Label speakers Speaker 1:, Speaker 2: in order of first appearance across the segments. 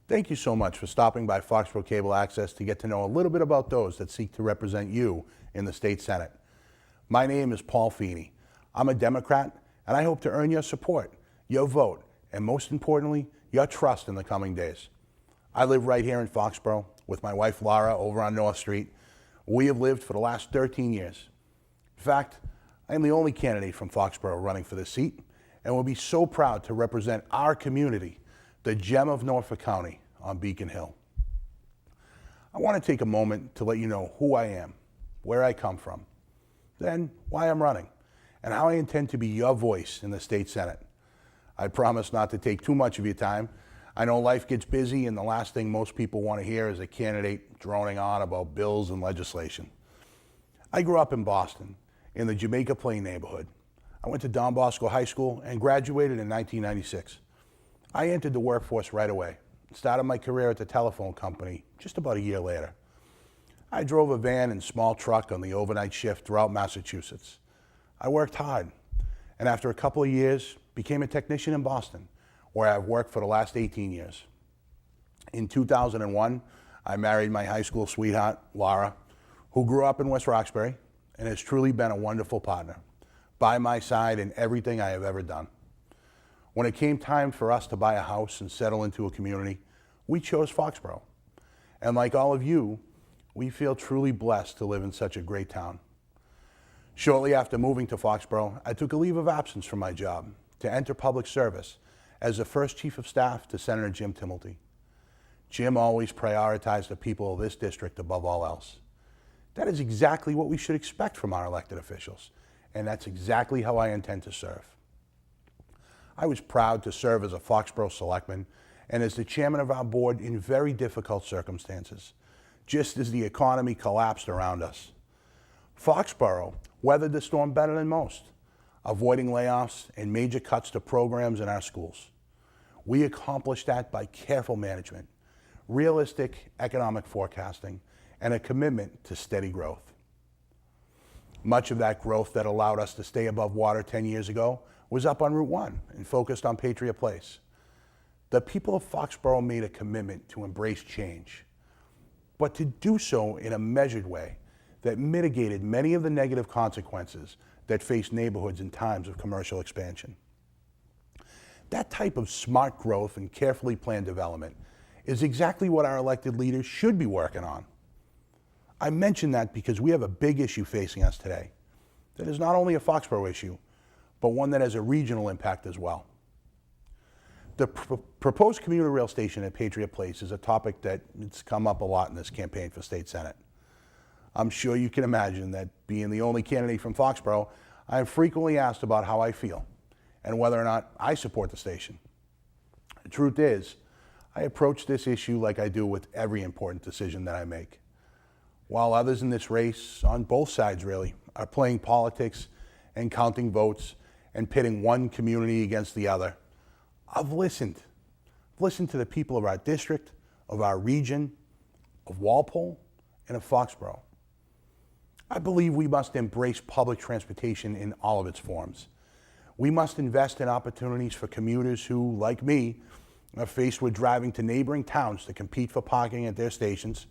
Speaker 1: Thank you so much for stopping by Foxboro Cable Access to get to know a little bit about those that seek to represent you in the state Senate. My name is Paul Feeney. I'm a Democrat, and I hope to earn your support, your vote, and most importantly, your trust in the coming days. I live right here in Foxboro with my wife Laura over on North Street. We have lived for the last 13 years. In fact, I am the only candidate from Foxboro running for this seat, and will be so proud to represent our community, the gem of Norfolk County, on Beacon Hill. I want to take a moment to let you know who I am, where I come from, then why I'm running, and how I intend to be your voice in the state Senate. I promise not to take too much of your time. I know life gets busy, and the last thing most people want to hear is a candidate droning on about bills and legislation. I grew up in Boston, in the Jamaica Plain neighborhood. I went to Don Bosco High School and graduated in 1996. I entered the workforce right away. Started my career at the telephone company just about a year later. I drove a van and small truck on the overnight shift throughout Massachusetts. I worked hard, and after a couple of years, became a technician in Boston, where I've worked for the last 18 years. In 2001, I married my high school sweetheart, Laura, who grew up in West Roxbury and has truly been a wonderful partner, by my side in everything I have ever done. When it came time for us to buy a house and settle into a community, we chose Foxboro. And like all of you, we feel truly blessed to live in such a great town. Shortly after moving to Foxboro, I took a leave of absence from my job to enter public service as the first chief of staff to Senator Jim Timilty. Jim always prioritized the people of this district above all else. That is exactly what we should expect from our elected officials, and that's exactly how I intend to serve. I was proud to serve as a Foxboro selectman and as the chairman of our board in very difficult circumstances, just as the economy collapsed around us. Foxboro weathered the storm better than most, avoiding layoffs and major cuts to programs in our schools. We accomplished that by careful management, realistic economic forecasting, and a commitment to steady growth. Much of that growth that allowed us to stay above water 10 years ago was up on Route 1 and focused on Patriot Place. The people of Foxboro made a commitment to embrace change, but to do so in a measured way that mitigated many of the negative consequences that face neighborhoods in times of commercial expansion. That type of smart growth and carefully planned development is exactly what our elected leaders should be working on. I mention that because we have a big issue facing us today that is not only a Foxboro issue, but one that has a regional impact as well. The proposed commuter rail station at Patriot Place is a topic that's come up a lot in this campaign for state senate. I'm sure you can imagine that being the only candidate from Foxboro, I am frequently asked about how I feel and whether or not I support the station. The truth is, I approach this issue like I do with every important decision that I make. While others in this race, on both sides really, are playing politics and counting votes and pitting one community against the other, I've listened. I've listened to the people of our district, of our region, of Walpole, and of Foxboro. I believe we must embrace public transportation in all of its forms. We must invest in opportunities for commuters who, like me, are faced with driving to neighboring towns to compete for parking at their stations,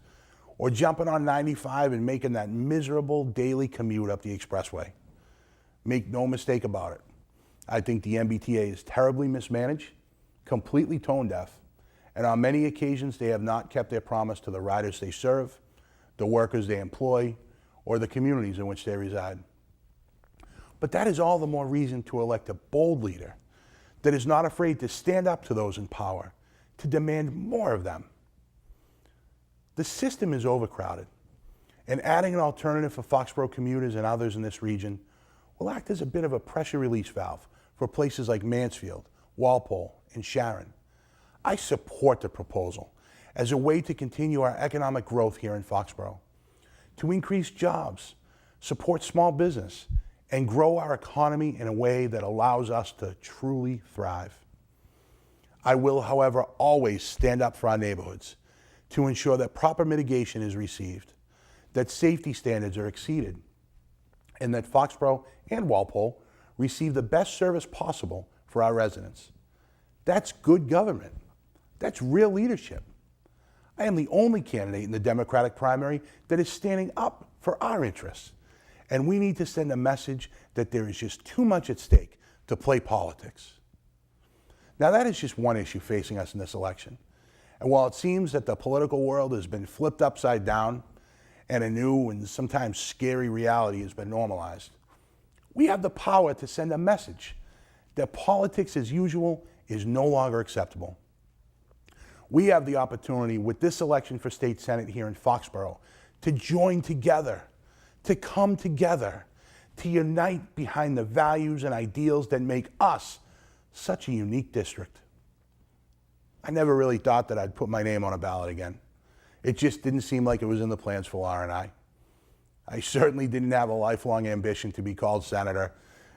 Speaker 1: or jumping on 95 and making that miserable daily commute up the expressway. Make no mistake about it. I think the MBTA is terribly mismanaged, completely tone deaf, and on many occasions they have not kept their promise to the riders they serve, the workers they employ, or the communities in which they reside. But that is all the more reason to elect a bold leader that is not afraid to stand up to those in power, to demand more of them. The system is overcrowded, and adding an alternative for Foxboro commuters and others in this region will act as a bit of a pressure release valve for places like Mansfield, Walpole, and Sharon. I support the proposal as a way to continue our economic growth here in Foxboro, to increase jobs, support small business, and grow our economy in a way that allows us to truly thrive. I will, however, always stand up for our neighborhoods to ensure that proper mitigation is received, that safety standards are exceeded, and that Foxboro and Walpole receive the best service possible for our residents. That's good government. That's real leadership. I am the only candidate in the Democratic primary that is standing up for our interests. And we need to send a message that there is just too much at stake to play politics. Now, that is just one issue facing us in this election. And while it seems that the political world has been flipped upside down and a new and sometimes scary reality has been normalized, we have the power to send a message that politics as usual is no longer acceptable. We have the opportunity with this election for state senate here in Foxboro to join together, to come together, to unite behind the values and ideals that make us such a unique district. I never really thought that I'd put my name on a ballot again. It just didn't seem like it was in the plans for Laura and I. I certainly didn't have a lifelong ambition to be called senator,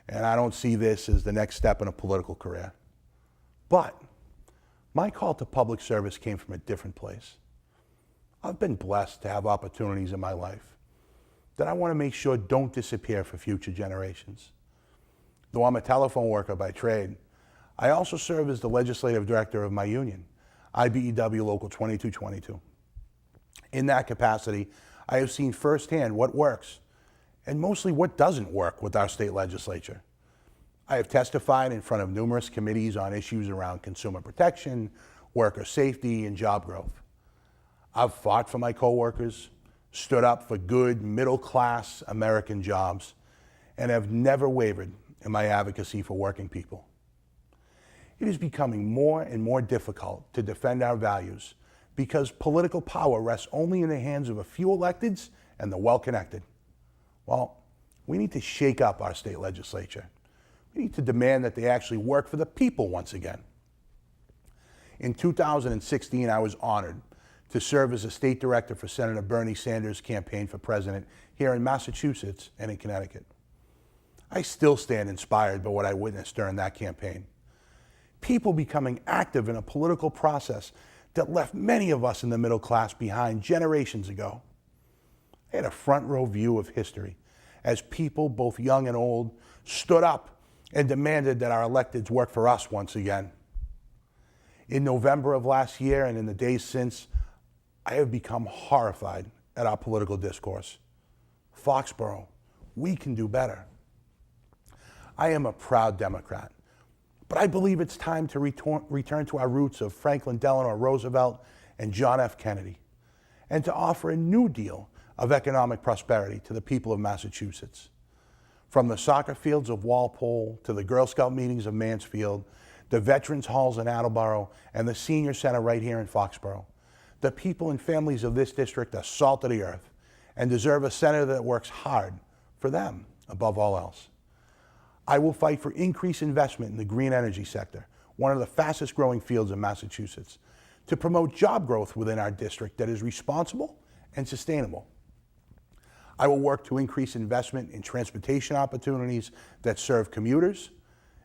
Speaker 1: and I don't see this as the next step in a political career. But my call to public service came from a different place. I've been blessed to have opportunities in my life that I want to make sure don't disappear for future generations. Though I'm a telephone worker by trade, I also serve as the legislative director of my union, IBEW Local 2222. In that capacity, I have seen firsthand what works and mostly what doesn't work with our state legislature. I have testified in front of numerous committees on issues around consumer protection, worker safety, and job growth. I've fought for my coworkers, stood up for good middle-class American jobs, and have never wavered in my advocacy for working people. It is becoming more and more difficult to defend our values because political power rests only in the hands of a few electeds and the well-connected. Well, we need to shake up our state legislature. We need to demand that they actually work for the people once again. In 2016, I was honored to serve as a state director for Senator Bernie Sanders' campaign for president here in Massachusetts and in Connecticut. I still stand inspired by what I witnessed during that campaign. People becoming active in a political process that left many of us in the middle class behind generations ago. I had a front row view of history as people, both young and old, stood up and demanded that our electeds work for us once again. In November of last year and in the days since, I have become horrified at our political discourse. Foxboro, we can do better. I am a proud Democrat, but I believe it's time to return to our roots of Franklin Delano Roosevelt and John F. Kennedy, and to offer a new deal of economic prosperity to the people of Massachusetts. From the soccer fields of Walpole to the Girl Scout meetings of Mansfield, the Veterans Halls in Attleboro, and the Senior Center right here in Foxboro, the people and families of this district are salt of the earth and deserve a senator that works hard for them above all else. I will fight for increased investment in the green energy sector, one of the fastest growing fields in Massachusetts, to promote job growth within our district that is responsible and sustainable. I will work to increase investment in transportation opportunities that serve commuters,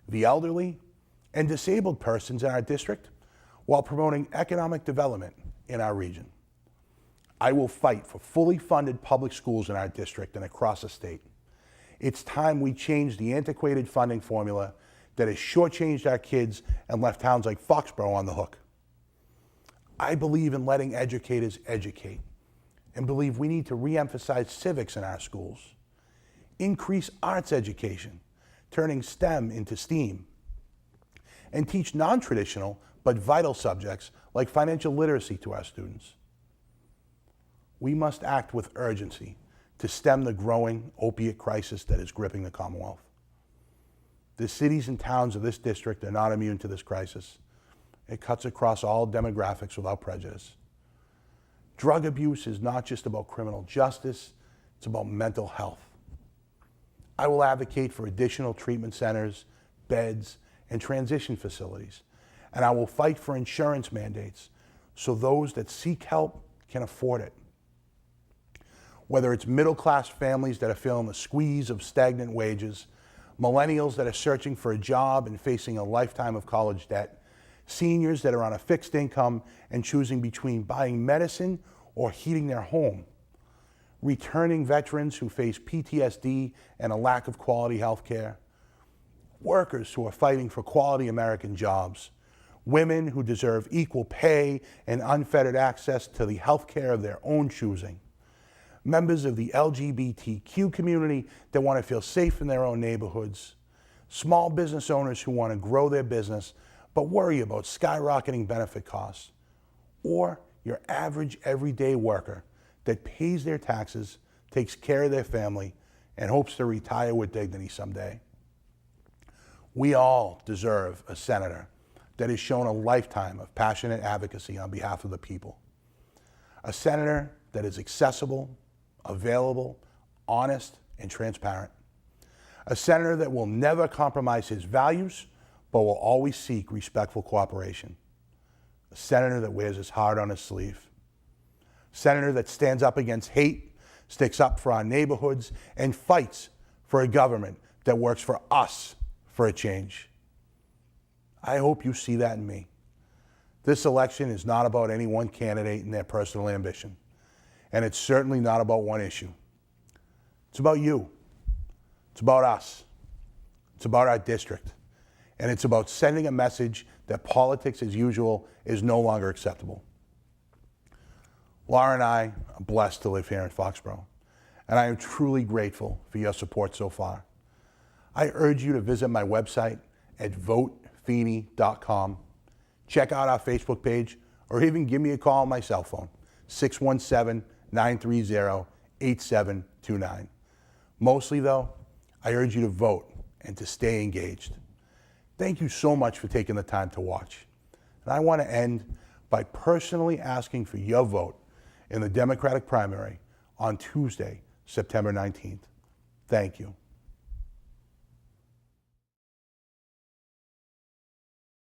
Speaker 1: the elderly, and disabled persons in our district while promoting economic development in our region. I will fight for fully funded public schools in our district and across the state. It's time we change the antiquated funding formula that has shortchanged our kids and left towns like Foxboro on the hook. I believe in letting educators educate and believe we need to re-emphasize civics in our schools, increase arts education, turning STEM into STEAM, and teach non-traditional but vital subjects like financial literacy to our students. We must act with urgency to stem the growing opiate crisis that is gripping the Commonwealth. The cities and towns of this district are not immune to this crisis. It cuts across all demographics without prejudice. Drug abuse is not just about criminal justice, it's about mental health. I will advocate for additional treatment centers, beds, and transition facilities, and I will fight for insurance mandates so those that seek help can afford it. Whether it's middle-class families that are feeling the squeeze of stagnant wages, millennials that are searching for a job and facing a lifetime of college debt, seniors that are on a fixed income and choosing between buying medicine or heating their home, returning veterans who face PTSD and a lack of quality health care, workers who are fighting for quality American jobs, women who deserve equal pay and unfettered access to the health care of their own choosing, members of the LGBTQ community that want to feel safe in their own neighborhoods, small business owners who want to grow their business but worry about skyrocketing benefit costs, or your average everyday worker that pays their taxes, takes care of their family, and hopes to retire with dignity someday. We all deserve a senator that has shown a lifetime of passionate advocacy on behalf of the people. A senator that is accessible, available, honest, and transparent. A senator that will never compromise his values, but will always seek respectful cooperation. A senator that wears his heart on his sleeve. A senator that stands up against hate, sticks up for our neighborhoods, and fights for a government that works for us for a change. I hope you see that in me. This election is not about any one candidate and their personal ambition. And it's certainly not about one issue. It's about you. It's about us. It's about our district. And it's about sending a message that politics as usual is no longer acceptable. Laura and I are blessed to live here in Foxboro, and I am truly grateful for your support so far. I urge you to visit my website at votefeeney.com, check out our Facebook page, or even give me a call on my cell phone, 617-930-8729. Mostly though, I urge you to vote and to stay engaged. Thank you so much for taking the time to watch. And I want to end by personally asking for your vote in the Democratic primary on Tuesday, September 19th. Thank you.